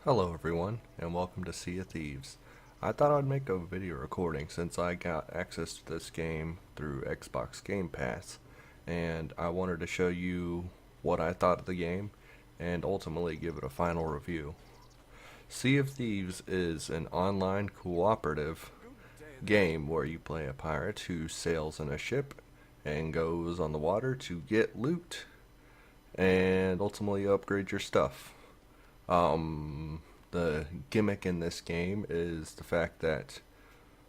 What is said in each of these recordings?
Hello everyone, and welcome to Sea of Thieves. I thought I'd make a video recording since I got access to this game through Xbox Game Pass, and I wanted to show you what I thought of the game and ultimately give it a final review. Sea of Thieves is an online cooperative game where you play a pirate who sails in a ship and goes on the water to get loot and ultimately upgrade your stuff. The gimmick in this game is the fact that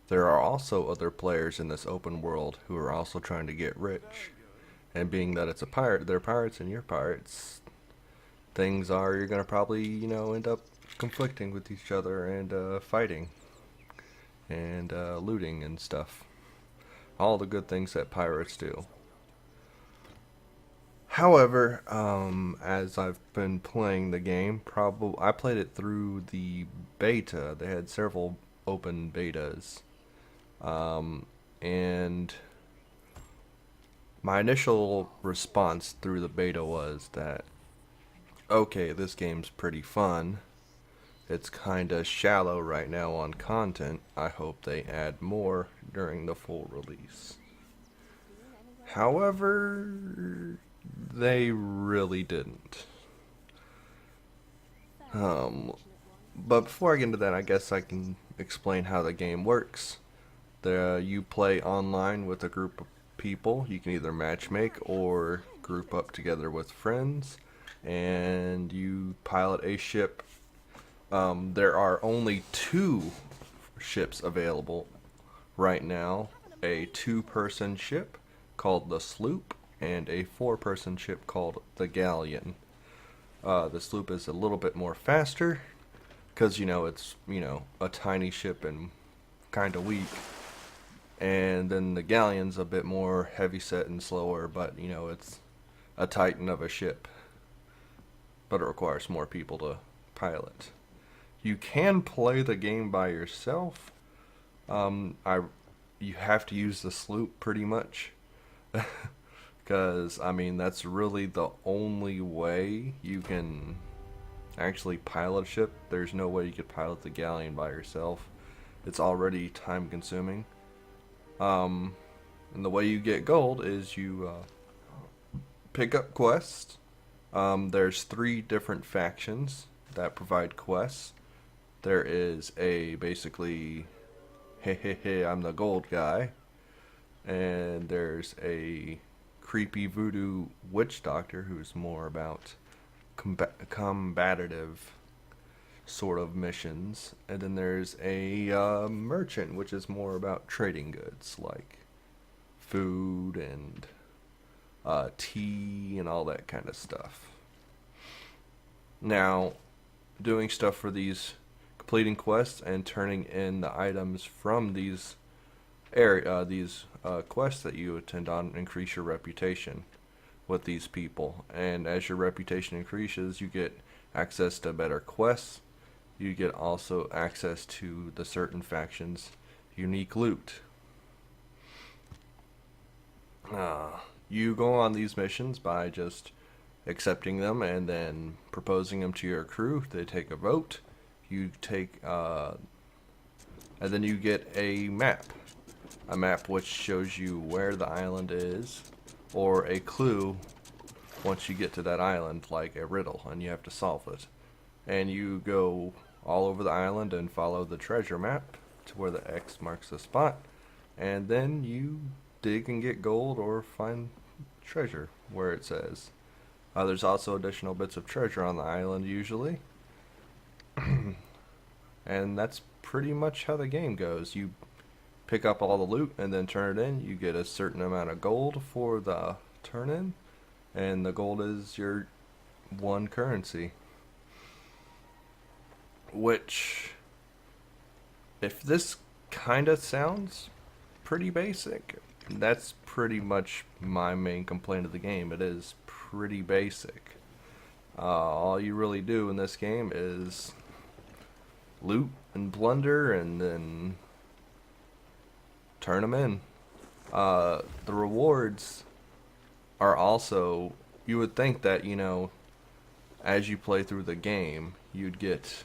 there are also other players in this open world who are also trying to get rich. And being that it's a pirate, they're pirates and you're pirates, things are you're gonna probably, end up conflicting with each other and fighting and looting and stuff. All the good things that pirates do. However, as I've been playing the game, I played it through the beta. They had several open betas, and my initial response through the beta was that, okay, this game's pretty fun. It's kinda shallow right now on content. I hope they add more during the full release. However, they really didn't. Um, but before I get into that, I guess I can explain how the game works. You play online with a group of people. You can either matchmake or group up together with friends, and you pilot a ship. There are only two ships available right now, a two-person ship called the sloop and a four-person ship called the galleon. The sloop is a little bit more faster because it's a tiny ship and kind of weak, and then the galleon's a bit more heavy set and slower, but it's a titan of a ship, but it requires more people to pilot. You can play the game by yourself. I You have to use the sloop pretty much. Because, I mean, that's really the only way you can actually pilot a ship. There's no way you could pilot the galleon by yourself. It's already time consuming. And the way you get gold is you pick up quests. There's three different factions that provide quests. There is basically, hey, hey, hey, I'm the gold guy. And there's a creepy voodoo witch doctor who's more about combative sort of missions, and then there's a merchant, which is more about trading goods like food and tea and all that kind of stuff. Now, doing stuff for completing quests and turning in the items from these quests that you attend on increase your reputation with these people. And as your reputation increases, you get access to better quests. You get also access to the certain factions' unique loot. You go on these missions by just accepting them and then proposing them to your crew. They take a vote. And then you get a map which shows you where the island is, or a clue once you get to that island, like a riddle, and you have to solve it. And you go all over the island and follow the treasure map to where the X marks the spot, and then you dig and get gold or find treasure where it says. There's also additional bits of treasure on the island usually. And that's pretty much how the game goes. You pick up all the loot and then turn it in. You get a certain amount of gold for the turn in, and the gold is your one currency. Which, if this kind of sounds pretty basic, that's pretty much my main complaint of the game. It is pretty basic. All you really do in this game is loot and plunder and then turn them in. The rewards are also, you would think that, as you play through the game, you'd get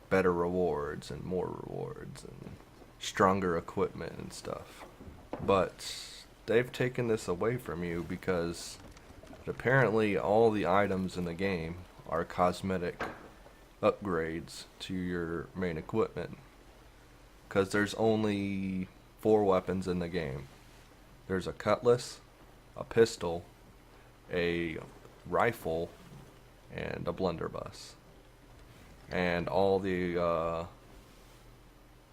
better rewards and more rewards and stronger equipment and stuff. But they've taken this away from you because apparently all the items in the game are cosmetic upgrades to your main equipment. Because there's only 4 weapons in the game. There's a cutlass, a pistol, a rifle, and a blunderbuss. And all the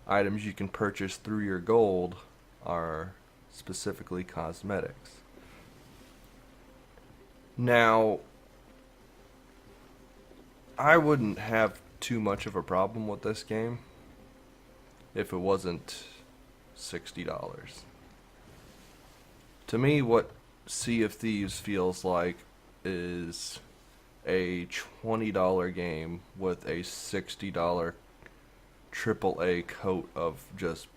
items you can purchase through your gold are specifically cosmetics. Now, I wouldn't have too much of a problem with this game if it wasn't $60. To me, what Sea of Thieves feels like is a $20 game with a $60 AAA coat of just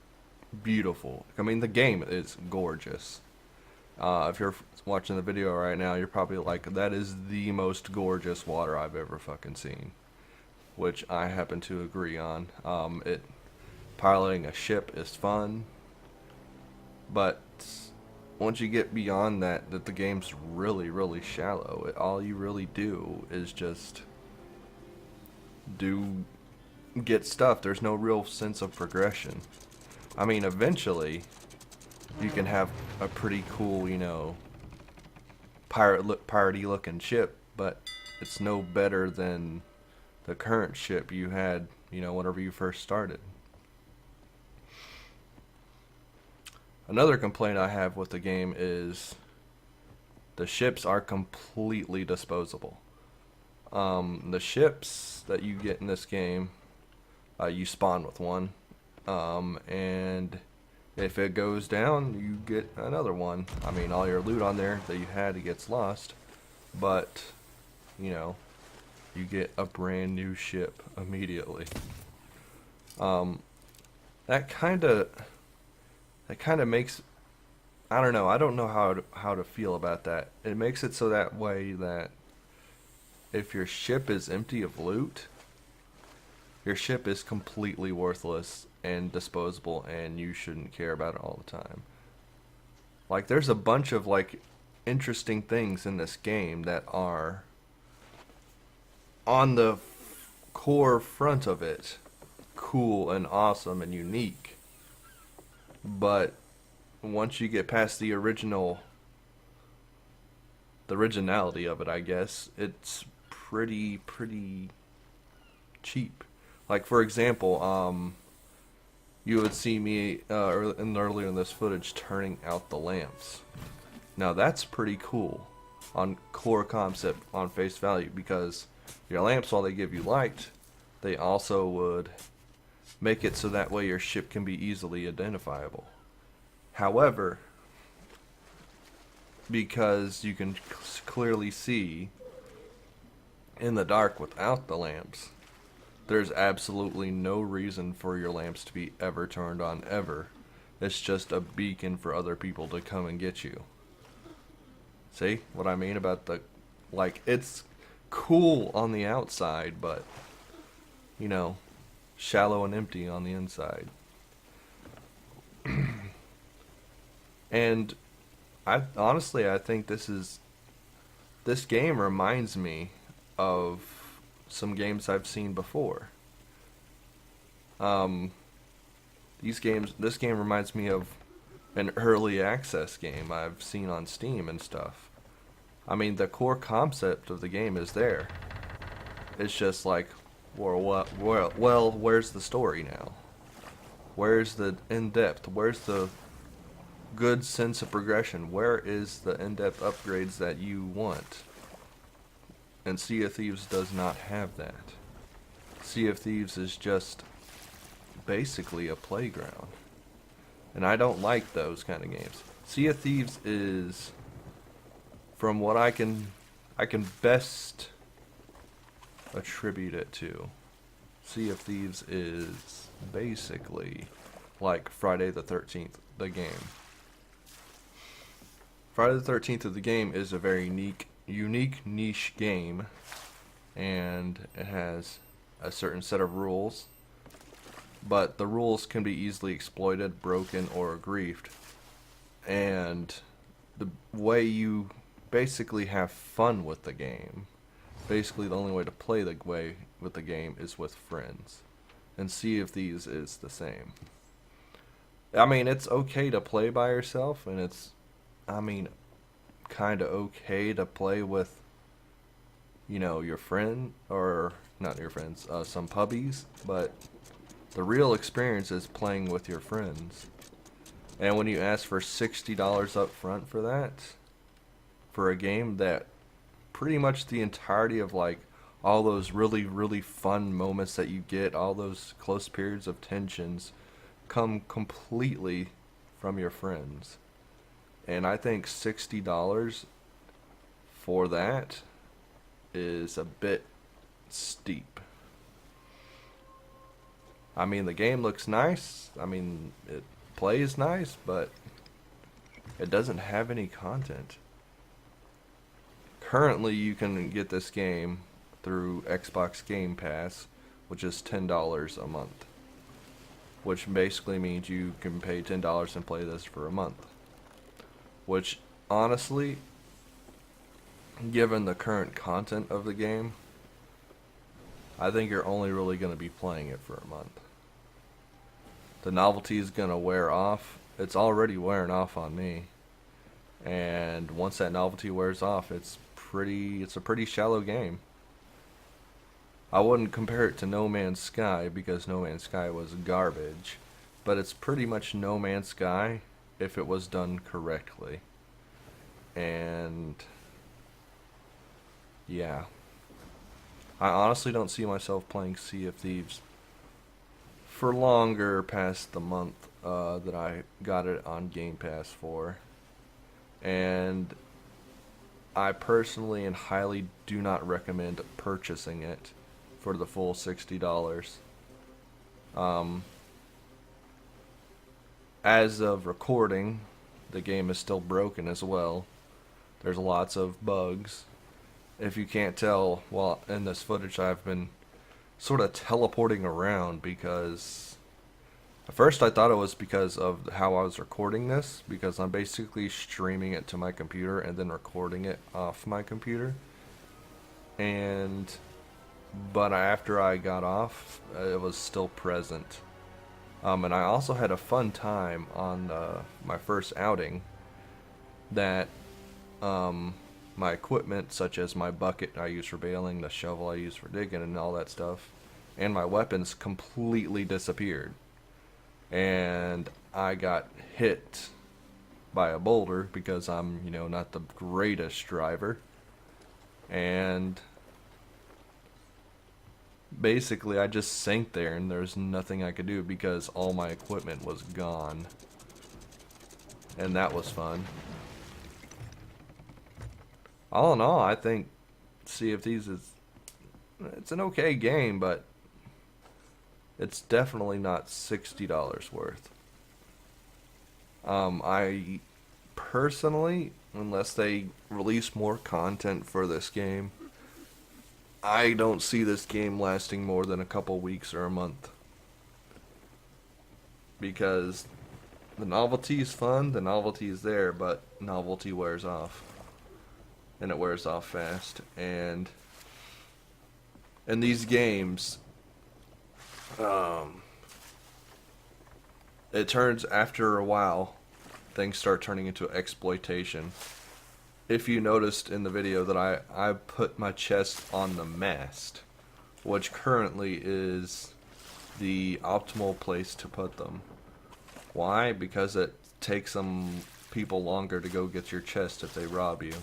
beautiful. I mean, the game is gorgeous. If you're watching the video right now, you're probably like, that is the most gorgeous water I've ever fucking seen. Which I happen to agree on. Piloting a ship is fun. But once you get beyond that the game's really, really shallow. All you really do is just get stuff. There's no real sense of progression. I mean, eventually you can have a pretty cool, piratey looking ship, but it's no better than the current ship you had, whenever you first started. Another complaint I have with the game is the ships are completely disposable. The ships that you get in this game, you spawn with one, and if it goes down, you get another one. I mean, all your loot on there that you had, it gets lost, but you get a brand new ship immediately. That kind of makes, I don't know. I don't know how to feel about that. It makes it so that way that if your ship is empty of loot, your ship is completely worthless and disposable, and you shouldn't care about it all the time. Like, there's a bunch of interesting things in this game that are on the core front of it cool and awesome and unique, but once you get past the originality of it, I guess it's pretty cheap. Like, for example, you would see me earlier in this footage turning out the lamps. Now that's pretty cool on core concept on face value, because your lamps, while they give you light, they also would make it so that way your ship can be easily identifiable. However, because you can clearly see in the dark without the lamps, there's absolutely no reason for your lamps to be ever turned on ever. It's just a beacon for other people to come and get you. See what I mean about it's cool on the outside, but shallow and empty on the inside. And I think this game reminds me of some games I've seen before. This game reminds me of an early access game I've seen on Steam and stuff. I mean, the core concept of the game is there. It's just like, well, where's the story now? Where's the in-depth? Where's the good sense of progression? Where is the in-depth upgrades that you want? And Sea of Thieves does not have that. Sea of Thieves is just basically a playground. And I don't like those kind of games. Sea of Thieves is, from what I can best attribute it to, Sea of Thieves is basically like Friday the 13th, the game. Friday the 13th of the game is a very unique niche game, and it has a certain set of rules, but the rules can be easily exploited, broken, or griefed. And the way you basically have fun with the game, basically the only way to play the way with the game is with friends. And Sea of Thieves is the same. I mean, it's okay to play by yourself, and it's, I mean, kind of okay to play with, your friend, or not your friends, some puppies, but the real experience is playing with your friends. And when you ask for $60 up front for that, for a game that pretty much the entirety of like all those really, really fun moments that you get, all those close periods of tensions, come completely from your friends. And I think $60 for that is a bit steep. I mean, the game looks nice. I mean, it plays nice, but it doesn't have any content. Currently, you can get this game through Xbox Game Pass, which is $10 a month. Which basically means you can pay $10 and play this for a month. Which, honestly, given the current content of the game, I think you're only really going to be playing it for a month. The novelty is going to wear off. It's already wearing off on me. And once that novelty wears off, it's a pretty shallow game. I wouldn't compare it to No Man's Sky because No Man's Sky was garbage, but it's pretty much No Man's Sky if it was done correctly. And yeah, I honestly don't see myself playing Sea of Thieves for longer past the month that I got it on Game Pass for. And I personally and highly do not recommend purchasing it for the full $60. As of recording, the game is still broken as well. There's lots of bugs. If you can't tell, well, in this footage I've been sort of teleporting around because at first I thought it was because of how I was recording this, because I'm basically streaming it to my computer and then recording it off my computer. But after I got off, it was still present. And I also had a fun time on my first outing that my equipment, such as my bucket I use for bailing, the shovel I use for digging and all that stuff, and my weapons completely disappeared. And I got hit by a boulder because I'm, not the greatest driver. And basically I just sank there and there's nothing I could do because all my equipment was gone. And that was fun. All in all, I think Sea of Thieves it's an okay game, but it's definitely not $60 worth. I personally, unless they release more content for this game, I don't see this game lasting more than a couple weeks or a month. Because the novelty is fun, the novelty is there, but novelty wears off. And it wears off fast. And in these games, it turns, after a while, things start turning into exploitation. If you noticed in the video that I put my chest on the mast, which currently is the optimal place to put them. Why? Because it takes some people longer to go get your chest if they rob you.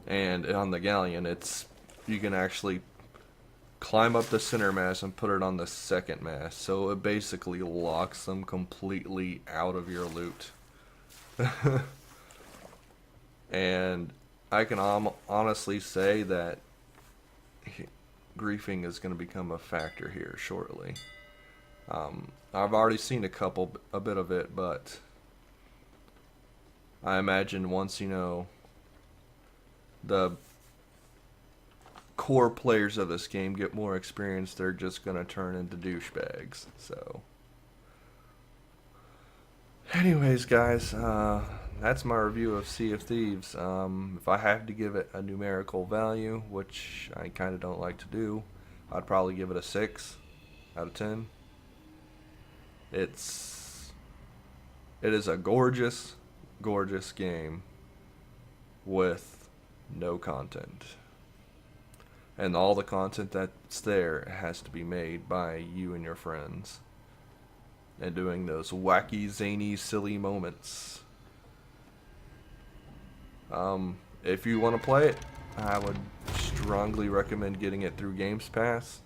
And on the galleon, you can actually climb up the center mast and put it on the second mast, so it basically locks them completely out of your loot. And I can honestly say that griefing is going to become a factor here shortly. I've already seen a bit of it, but I imagine once the core players of this game get more experience, they're just gonna turn into douchebags. So, anyways, guys, that's my review of Sea of Thieves. If I have to give it a numerical value, which I kind of don't like to do, I'd probably give it a 6 out of 10. It is a gorgeous, gorgeous game with no content. And all the content that's there has to be made by you and your friends. And doing those wacky, zany, silly moments. If you want to play it, I would strongly recommend getting it through Games Pass.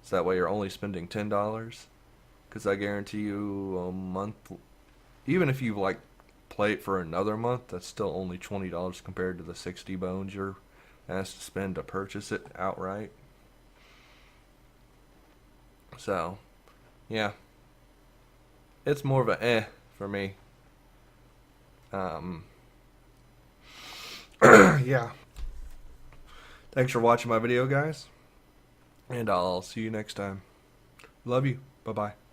So that way you're only spending $10. Because I guarantee you a month, even if you like play it for another month, that's still only $20 compared to the 60 bones you're asked to spend to purchase it outright. So, yeah. It's more of a for me. Yeah. Thanks for watching my video, guys. And I'll see you next time. Love you. Bye-bye.